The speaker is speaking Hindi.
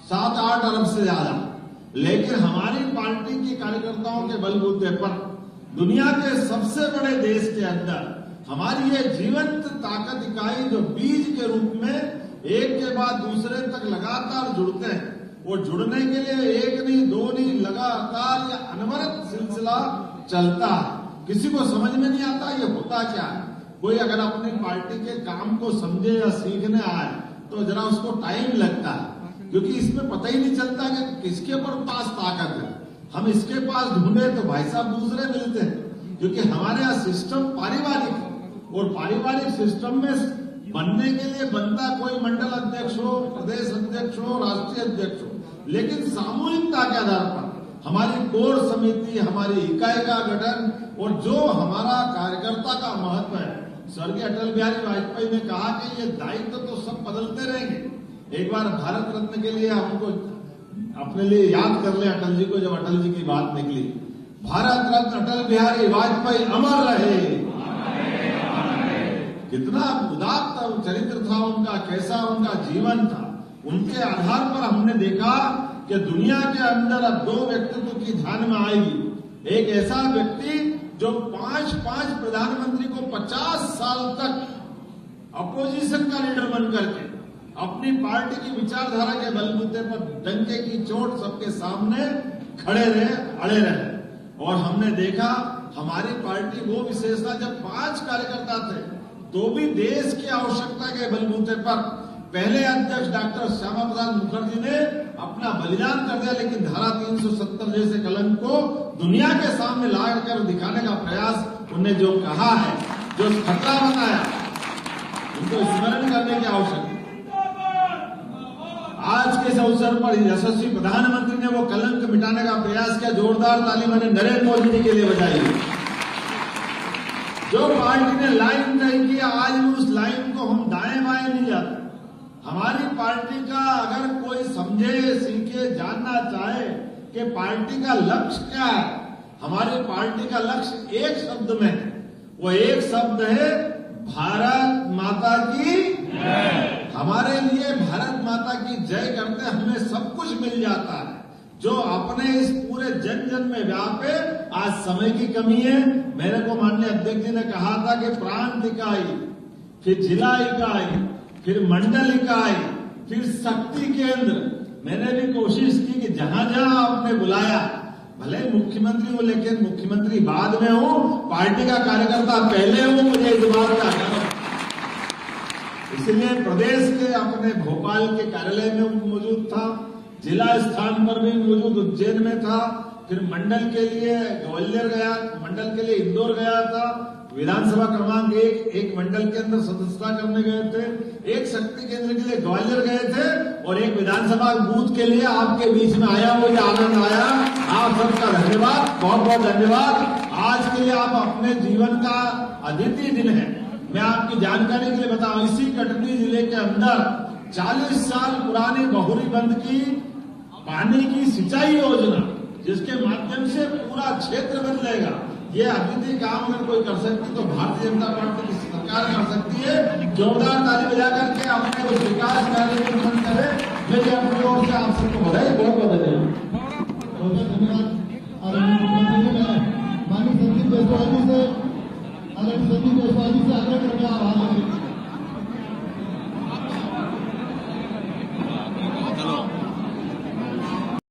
7-8 अरब से ज्यादा। लेकिन हमारी पार्टी के कार्यकर्ताओं के बलबूते पर दुनिया के सबसे बड़े देश के अंदर हमारी ये जीवंत ताकत इकाई जो बीज के रूप में एक के बाद दूसरे तक लगातार जुड़ते हैं, वो जुड़ने के लिए एक नहीं दो नहीं लगातार या अनवरत सिलसिला चलता है। किसी को समझ में नहीं आता ये होता क्या है। कोई अगर अपनी पार्टी के काम को समझे या सीखने आए तो जरा उसको टाइम लगता है, क्योंकि इसमें पता ही नहीं चलता कि किसके पास ताकत है। हम इसके पास ढूंढे तो भाई साहब दूसरे मिलते हैं, क्योंकि हमारे यहाँ सिस्टम पारिवारिक है और पारिवारिक सिस्टम में बनने के लिए बनता कोई मंडल अध्यक्ष हो, प्रदेश अध्यक्ष हो, राष्ट्रीय अध्यक्ष हो, लेकिन सामूहिकता के आधार पर हमारी कोर समिति, हमारी इकाई का गठन और जो हमारा कार्यकर्ता का महत्व है। स्वर्गीय अटल बिहारी वाजपेयी ने कहा कि ये दायित्व तो सब बदलते रहेंगे। एक बार भारत रत्न के लिए हमको अपने लिए याद कर ले अटल जी को, जब अटल जी की बात निकली, भारत रत्न अटल बिहारी वाजपेयी अमर रहे। कितना उदात्त चरित्र था उनका, कैसा उनका जीवन था। उनके आधार पर हमने देखा कि दुनिया के अंदर अब 2 व्यक्तित्व की ध्यान में आएगी। एक ऐसा व्यक्ति जो 5 प्रधानमंत्री को 50 साल तक अपोजिशन का लीडर बनकर के अपनी पार्टी की विचारधारा के बलबूते पर डंके की चोट सबके सामने खड़े रहे, अड़े रहे। और हमने देखा हमारी पार्टी वो विशेषता, जब 5 कार्यकर्ता थे तो भी देश की आवश्यकता के बलबूते पर पहले अध्यक्ष डॉक्टर श्यामा प्रसाद मुखर्जी ने अपना बलिदान कर दिया, लेकिन धारा 370 जैसे कलंक को दुनिया के सामने लाकर दिखाने का प्रयास उन्होंने जो कहा है, जो खतरा बताया, उनको स्मरण करने की आवश्यकता। आज के इस अवसर पर यशस्वी प्रधानमंत्री ने वो कलंक मिटाने का प्रयास किया। जोरदार ताली मैंने नरेंद्र मोदी जी के लिए बजाई। जो पार्टी ने लाइन तय किया, आज भी उस लाइन को हम दाएं बाएं नहीं जाते। हमारी पार्टी का अगर कोई समझे, सीखे, जानना चाहे कि पार्टी का लक्ष्य क्या है, हमारी पार्टी का लक्ष्य एक शब्द में है। वो एक शब्द है भारत माता की जय। हमारे लिए भारत माता की जय करते हमें सब कुछ मिल जाता है जो अपने इस पूरे जन जन में व्यापे। आज समय की कमी है। मेरे को माननीय अध्यक्ष जी ने कहा था कि प्रांत इकाई, फिर जिला इकाई, फिर मंडल इकाई, फिर शक्ति केंद्र। मैंने भी कोशिश की कि जहां जहां आपने बुलाया, भले मुख्यमंत्री हो लेकिन मुख्यमंत्री बाद में हो, पार्टी का कार्यकर्ता पहले हो, मुझे इस बात का गर्व। इसलिए प्रदेश के अपने भोपाल के कार्यालय में मौजूद था, जिला स्थान पर भी मौजूद उज्जैन में था, फिर मंडल के लिए ग्वालियर गया, मंडल के लिए इंदौर गया था, विधानसभा क्रमांक 1 मंडल के अंदर सदस्यता करने गए थे, एक शक्ति केंद्र के लिए ग्वालियर गए थे और एक विधानसभा बूथ के लिए आपके बीच में आया। मुझे आनंद आया। आप सबका धन्यवाद, बहुत बहुत धन्यवाद। आज के लिए आप अपने जीवन का अद्वितीय दिन है। मैं आपकी जानकारी के लिए बताऊं, इसी कटनी जिले के अंदर 40 साल पुरानी बहुरी बंद की पानी की सिंचाई योजना, जिसके माध्यम से पूरा क्षेत्र बदलेगा। ये अद्वितीय काम अगर कोई कर सकती तो भारतीय जनता पार्टी की सरकार कर सकती है। जोरदार ताली बजा करके अपने उस विकास कार्य को पूर्ण करे। मेरी अपनी ओर से आप सबको बधाई, बहुत बहुत धन्यवाद। माननीय संदीप बेसवाजी से आग्रह करके आभार।